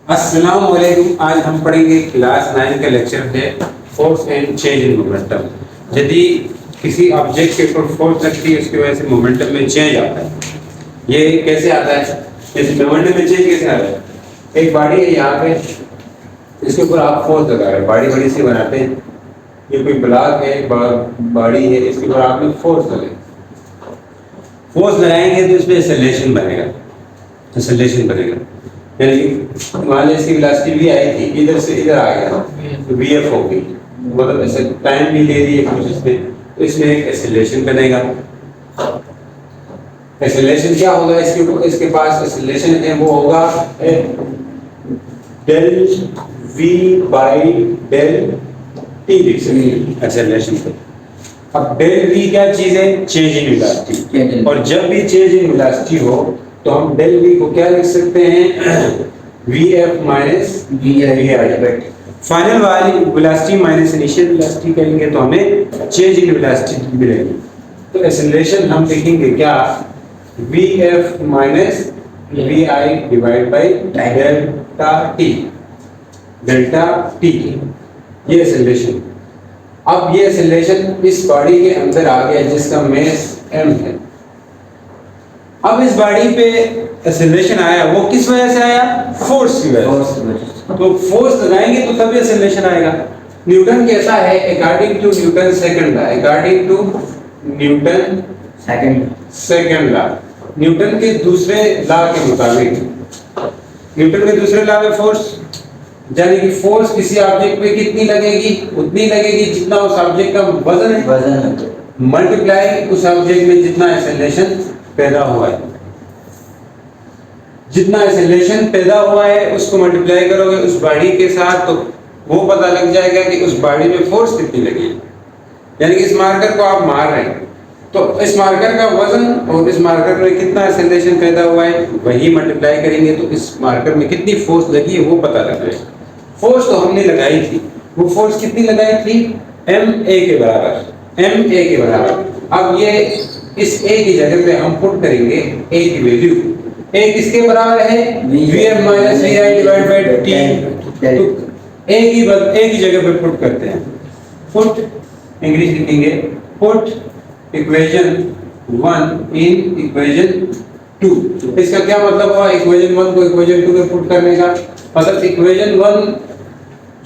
अस्सलाम वालेकुम। आज हम पढ़ेंगे क्लास 9 का लेक्चर है force and change in momentum. यदि किसी ऑब्जेक्ट के ऊपर फोर्स लगती है उसकी वजह से मोमेंटम में चेंज आता है। ये कैसे आता है? जैसे मोमेंटम में चेंज कैसे आता है? एक बॉडी है यहाँ पे, इसके ऊपर आप फोर्स लगा रहे हैं, बॉडी बड़ी सी बनाते हैं। ये कोई ब्लॉक है, बॉडी है, इसके ऊपर आपने फोर्स लगाए। फोर्स लगाएंगे तो इसमें एक्सेलरेशन बनेगा, एक्सेलरेशन बनेगा। यानी मान लीजिए इसकी वेलोसिटी भी आई थी, इधर से इधर आ गया तो वीएफ होगी, मतलब ऐसे टाइम भी ले रही है कुछ इसमें, तो इसमें एक एक्सेलरेशन बनेगा। एक्सेलरेशन क्या होगा? इसके पास एक्सेलरेशन है, वो होगा del v by del t लिख सकते हैं एक्सेलरेशन को। अब डेल वी क्या चीज है? Change in velocity. और जब भी चेंज इन वेलोसिटी हो तो हम डेल वी को क्या लिख सकते हैं? V f minus v i. Final वाली वेलोसिटी माइनस इनिशियल वेलोसिटी करेंगे तो हमें चेंज इन वेलोसिटी मिलेगी। तो एक्सेलरेशन हम लिखेंगे क्या? V f minus v i divide by delta t, delta t. ये एक्सेलरेशन। अब ये एक्सेलरेशन इस बॉडी के अंदर आ गया जिसका मास m है। अब इस बॉडी पे एक्सेलरेशन आया, वो किस वजह से आया? फोर्स की वजह से। तो फोर्स लगाएंगे तो तभी एक्सेलरेशन आएगा। न्यूटन कहता है according to Newton second law, according to Newton second law, Newton के दूसरे लॉ के मुताबिक, न्यूटन के दूसरे लॉ में फोर्स यानी कि फोर्स किसी ऑब्जेक्ट पे कितनी लगेगी? उतनी लगेगी जितना उस ऑब्जेक्ट का वजन है, मल्टीप्लाई उस ऑब्जेक्ट में जितना एक्सेलरेशन पैदा हुआ है। जितना एक्सेलरेशन पैदा हुआ है उसको मल्टीप्लाई करोगे उस बॉडी के साथ, तो वो पता लग जाएगा कि उस बॉडी में फोर्स कितनी लगी है। यानी कि इस मार्कर को आप मार रहे हैं तो इस मार्कर का वजन और इस मार्कर में कितना एक्सेलरेशन पैदा हुआ है वही मल्टीप्लाई करेंगे तो इस मार्कर में कितनी फोर्स लगी है वो पता लग जाएगा। फोर्स तो हमने लगाई थी, वो फोर्स कितनी लगाई थी? एम ए के बराबर, एम ए के बराबर। अब ये इस ए की जगह पे हम पुट करेंगे ए की वैल्यू। ए किसके बराबर है? V f minus v i divide by t. तो ए की जगह पे पुट करते हैं, पुट इंग्लिश लिखेंगे, पुट इक्वेशन 1 इन इक्वेशन 2। इसका क्या मतलब हुआ? इक्वेशन 1 को इक्वेशन 2 में पुट करने का मतलब इक्वेशन 1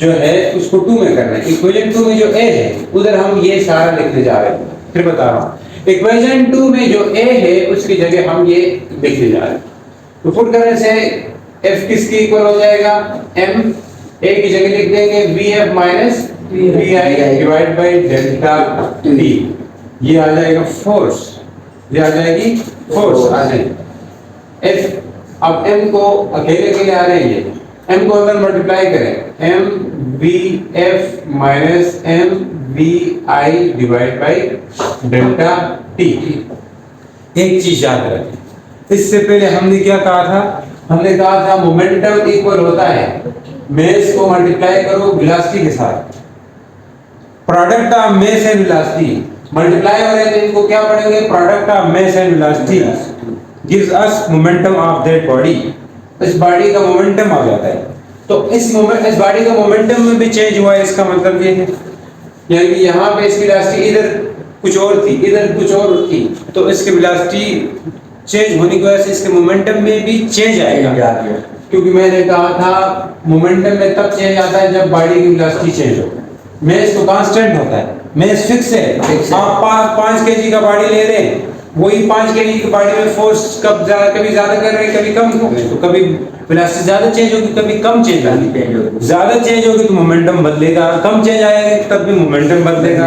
जो है उसको 2 में करना है। इक्वेशन 2 में जो a है उधर हम ये सारा लिखने जा रहे हैं। फिर बता रहा हूं, इक्वेशन 2 में जो a है उसकी जगह हम ये लिखने जा रहे हैं। तो पुट करने से f किसकी इक्वल हो जाएगा? m a की जगह लिख देंगे vf minus vi divide by delta t। ये आ जाएगा फोर्स, ये आ जाएगी फोर्स आ जाएगी f। अब m को अकेले अकेले आ रहे हैं, m को अगर मल्टीप्लाई करें m v f minus m v i divide by delta t। एक चीज याद रखें, इससे पहले हमने क्या कहा था? हमने कहा था मोमेंटम इक्वल होता है मास को मल्टीप्लाई करो वेलोसिटी के साथ। Product of mass and velocity multiply हो रहे हैं तो इनको क्या पढ़ेंगे? Product of mass and velocity gives us momentum of that body. इस बॉडी का मोमेंटम आ जाता है। तो इस बॉडी का मोमेंटम में भी चेंज हुआ है, इसका मतलब ये है यानी कि यहाँ पे इसकी वेलोसिटी इधर कुछ और थी, इधर कुछ और थी, तो इसकी वेलोसिटी चेंज होने की वजह से इसके मोमेंटम में भी चेंज आएगा। क्योंकि मैंने कहा था मोमेंटम में तब चेंज आता है जब बॉडी की वेलोसिटी चेंज हो। मास तो कांस्टेंट होता है, मास फिक्स है। आप 5 केजी का बॉडी ले रहे हैं, वही 5 केजी की बॉडी में फोर्स कभी ज्यादा कर रहे हैं कभी कम, तो कभी वेलोसिटी ज्यादा चेंज होगी कभी कम चेंज होगी। ज्यादा चेंज होगी तो मोमेंटम बदलेगा, कम चेंज आएगा तब भी मोमेंटम बदलेगा।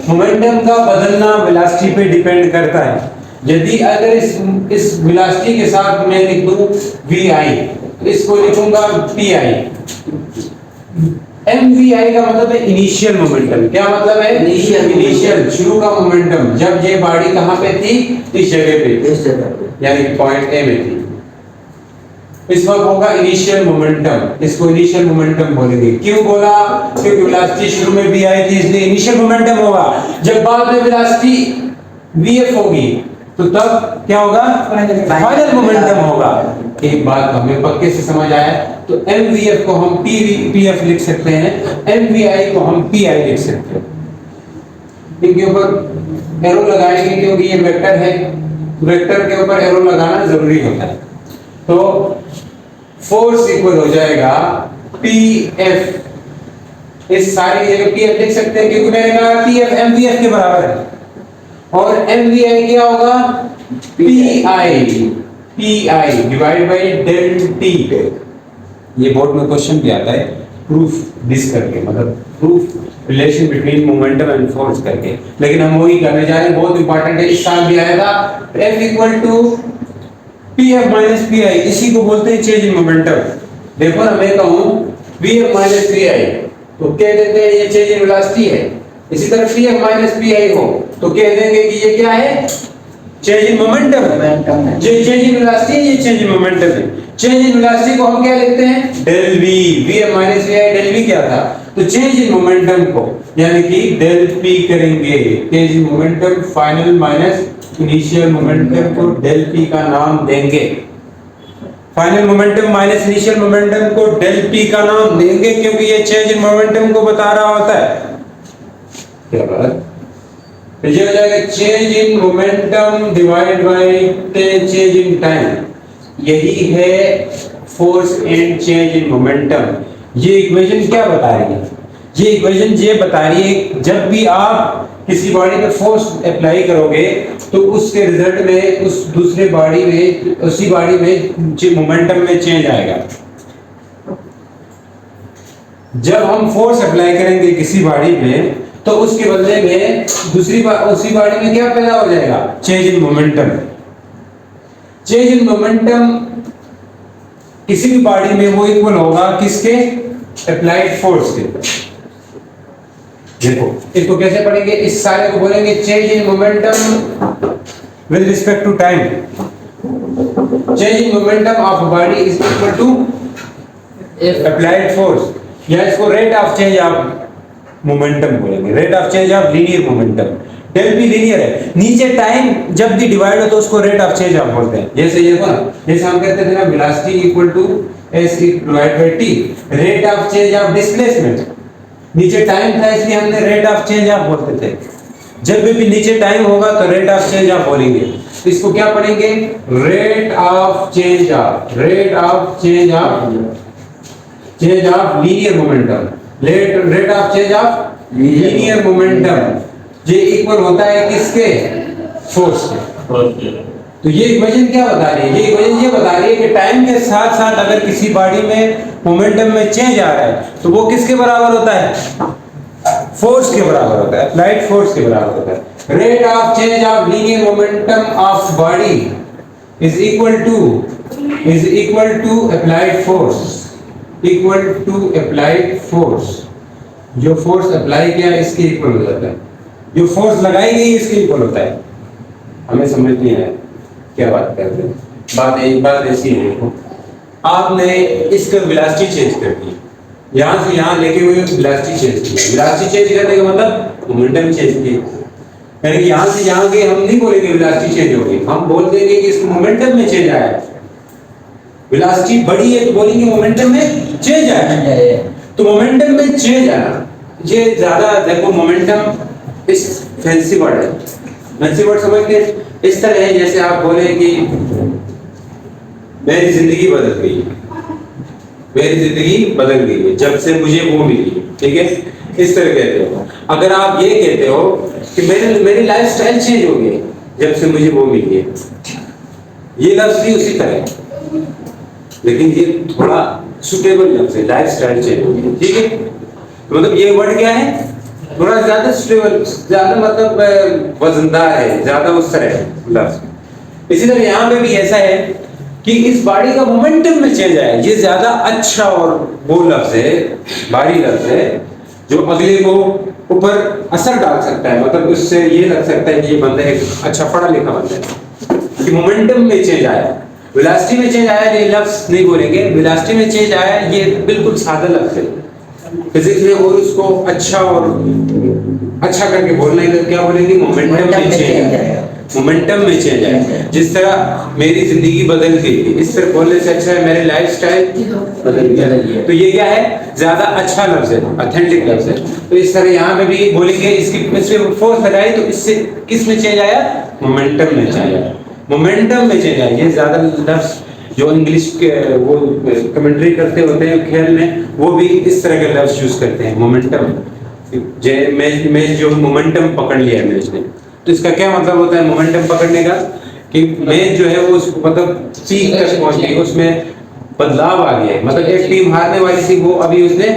मोमेंटम का बदलना वेलोसिटी पे डिपेंड करता है। यदि अगर इस वेलोसिटी के साथ मैं लिख दूं vi, इसको लिखूंगा pi। mvi का मतलब है इनिशियल मोमेंटम। क्या मतलब है? इनिशियल शुरू का मोमेंटम, जब ये बॉडी कहां पे थी? इस जगह पे, यानी कि पॉइंट ए में थी। इस वक्त होगा इनिशियल मोमेंटम, इसको इनिशियल मोमेंटम बोलेंगे। क्यों बोला? क्योंकि वेलोसिटी शुरू में भी आई थी इसलिए इनिशियल मोमेंटम होगा। जब बाद में वेलोसिटी vf होगी तो तब क्या होगा, फाइनल मोमेंटम होगा। एक बात हमें पक्के से समझ आया। तो mvf को हम pf लिख सकते हैं, mvi को हम pi लिख सकते हैं। इनके ऊपर एरो लगाएंगे क्योंकि ये वेक्टर है, वेक्टर के ऊपर एरो लगाना जरूरी होता है। तो फोर्स इक्वल हो जाएगा pf, इस सारी जगह pf लिख सकते हैं क्योंकि मैंने कहा pf mvf के बराबर है, और mvi क्या होगा, pi divide by del t। ये बोर्ड में क्वेश्चन भी आता है प्रूफ दिस करके, मतलब proof relation between momentum and force करके, लेकिन हम वही करने जा रहे हैं, बहुत इंपॉर्टेंट है। इस साल भी आया था F equal to pf minus pi, इसी को बोलते हैं चेंज इन मोमेंटम। देखो ना, मैं कहूं pf माइनस pi तो कह देते हैं ये चेंज इन वेलोसिटी है। इसी तरह pf माइनस pi हो तो कह देंगे कि ये क्या है, चेंज इन मोमेंटम है। ये चेंज इन वेलोसिटी है, ये चेंज इन मोमेंटम है। चेंज इन वेलोसिटी को हम क्या लिखते हैं, del v, vf minus vi, del v क्या था, तो चेंज इन मोमेंटम को यानी कि डेल p करेंगे। Change in momentum final minus initial momentum को डेल p का नाम देंगे। Final momentum minus initial momentum को डेल p का नाम देंगे क्योंकि ये चेंज इन मोमेंटम को बता रहा होता है। क्या बात, ये हो जाएगा change in momentum divide by change in time. यही है force and change in momentum. ये इक्वेशन क्या बता रही है, ये इक्वेशन ये बता रही है जब भी आप किसी बॉडी में फोर्स अप्लाई करोगे तो उसके रिजल्ट में उस दूसरे बॉडी में, उसी बॉडी में मोमेंटम में चेंज आएगा। जब हम फोर्स अप्लाई करेंगे किसी बॉडी में तो उसके बदले में उसी बॉडी में क्या पैदा हो जाएगा, change in momentum. Change in momentum किसी भी बॉडी में वो इक्वल होगा किसके, अप्लाइड फोर्स के। देखो इसको कैसे पढ़ेंगे, इस सारे को बोलेंगे change in momentum with respect to time. Change in momentum of body is equal to applied force, या इसको rate of change of momentum बोलेंगे, rate of change of linear momentum. Del p linear है, नीचे time जब भी divide हो तो उसको रेट ऑफ चेंज ऑफ बोलते हैं। जैसे ये ना, जैसे हम कहते थे ना velocity equal to s divide by t, rate of change of displacement. नीचे टाइम था इसलिए हमने रेट ऑफ चेंज ऑफ बोलते थे। जब भी नीचे टाइम होगा तो रेट ऑफ चेंज ऑफ बोलेंगे। तो इसको क्या पढ़ेंगे, rate of change of, rate of change of linear momentum, rate of change of linear momentum. ये इक्वल होता है किसके, फोर्स के। तो ये इक्वेशन क्या बता रही है, ये इक्वेशन ये बता रही है कि टाइम के साथ साथ अगर किसी बॉडी में मोमेंटम में चेंज आ रहा है तो वो किसके बराबर होता है, फोर्स के बराबर होता है, अप्लाइड फोर्स के बराबर होता है। Rate of change of linear momentum of body is equal to applied force, equal to applied force. जो फोर्स अप्लाई किया इसके इक्वल हो जाता है, जो फोर्स लगाई गई इसके इक्वल होता है। हमें समझ नहीं आया क्या बात कर रहे हैं। एक बात ऐसी है, आपने इसका वेलोसिटी चेंज कर दी, यहाँ से यहाँ लेके हुए वेलोसिटी चेंज की। वेलोसिटी चेंज करने का मतलब मोमेंटम चेंज की, यानी कि यहाँ से यहाँ के हम नहीं बोलेंगे वेलोसिटी चेंज होगी, हम बोल देंगे कि इसको मोमेंटम में चेंज आया। वेलोसिटी बढ़ी है तो बोलेंगे मोमेंटम में चेंज आया। तो मोमेंटम में चेंज आना, ये ज्यादा देखो मोमेंटम इस फैंसी वर्ड है, फैंसी वर्ड समझ के इस तरह है जैसे आप बोले कि मेरी जिंदगी बदल गई है, मेरी जिंदगी बदल गई है जब से मुझे वो मिली, ठीक है, इस तरह कहते हो। अगर आप ये कहते हो कि मेरी लाइफस्टाइल चेंज हो गई जब से मुझे वो मिली है, ये लफ्ज भी उसी तरह है, लेकिन ये थोड़ा सुटेबल लफ्ज है, लाइफस्टाइल चेंज हो गई, ठीक है। तो मतलब ये वर्ड क्या है, थोड़ा ज्यादा सुटेबल, ज्यादा मतलब वजनदार है, ज्यादा उस तरह लफ्ज। इसी तरह यहाँ पे भी ऐसा है कि इस बॉडी का मोमेंटम में चेंज आया, ये ज्यादा अच्छा और वो लफ्ज है, भारी लफ्ज है जो अगले को ऊपर असर डाल सकता है, मतलब उससे ये लग सकता है कि ये बंदा एक अच्छा पढ़ा लिखा बंदा है कि मोमेंटम में चेंज आया। वेलोसिटी में चेंज आया ये लफ्ज नहीं बोलेंगे, वेलोसिटी में चेंज आया ये बिल्कुल सादा लफ्ज है फिजिक्स में, और उसको अच्छा और अच्छा करके बोलने का क्या बोलेंगे, मोमेंटम में चेंज आया। मोमेंटम में चेंज आए। जिस तरह मेरी जिंदगी बदल गई, इस तरह बोलने से अच्छा है मेरी लाइफस्टाइल बदल गया। तो ये क्या है, ज्यादा अच्छा लफ्ज है, ऑथेंटिक लफ्ज है। तो इस तरह यहाँ पे भी बोलेंगे, इसमें फोर्स लगाई तो इससे किस में चेंज आया, मोमेंटम में चेंज आया, मोमेंटम में चेंज आया। ये ज्यादा लफ्ज जो इंग्लिश के वो कमेंट्री करते होते हैं खेल में, वो भी इस तरह के लफ्ज यूज करते हैं, मोमेंटम। मैच जो मोमेंटम पकड़ लिया है मैच ने, तो इसका क्या मतलब होता है मोमेंटम पकड़ने का, कि मैच जो है वो मतलब पीक तक पहुंच गई, उसमें बदलाव आ गया। मतलब एक टीम हारने वाली थी, वो अभी उसने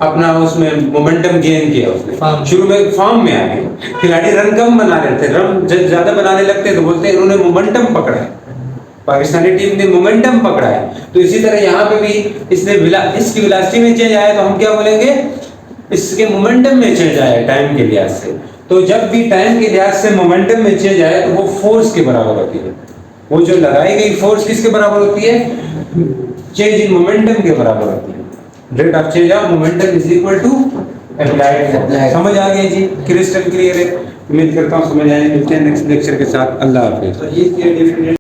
अपना उसमें मोमेंटम गेन किया, उसने शुरू में फॉर्म में आ गए। खिलाड़ी रन कम बना रहे थे, रन जब ज्यादा बनाने लगते तो बोलते हैं इन्होंने मोमेंटम पकड़ा है, पाकिस्तानी टीम ने मोमेंटम पकड़ा है। तो इसी तरह यहाँ पे भी इसने इसकी वेलोसिटी में चेंज आया, तो हम क्या बोलेंगे, इसके मोमेंटम में चेंज आया टाइम के लिहाज से। तो जब भी टाइम के लिहाज से मोमेंटम में चेंज आए तो वो फोर्स के बराबर होती है। वो जो लगाई गई फोर्स किसके बराबर होती है, चेंज इन मोमेंटम के बराबर होती है। Rate of change of momentum is equal to applied. समझ आ गई जी, क्रिस्टल क्लियर है। उम्मीद करता हूँ समझ आए। मिलते हैं नेक्स्ट लेक्चर के साथ। अल्लाह हाफिज।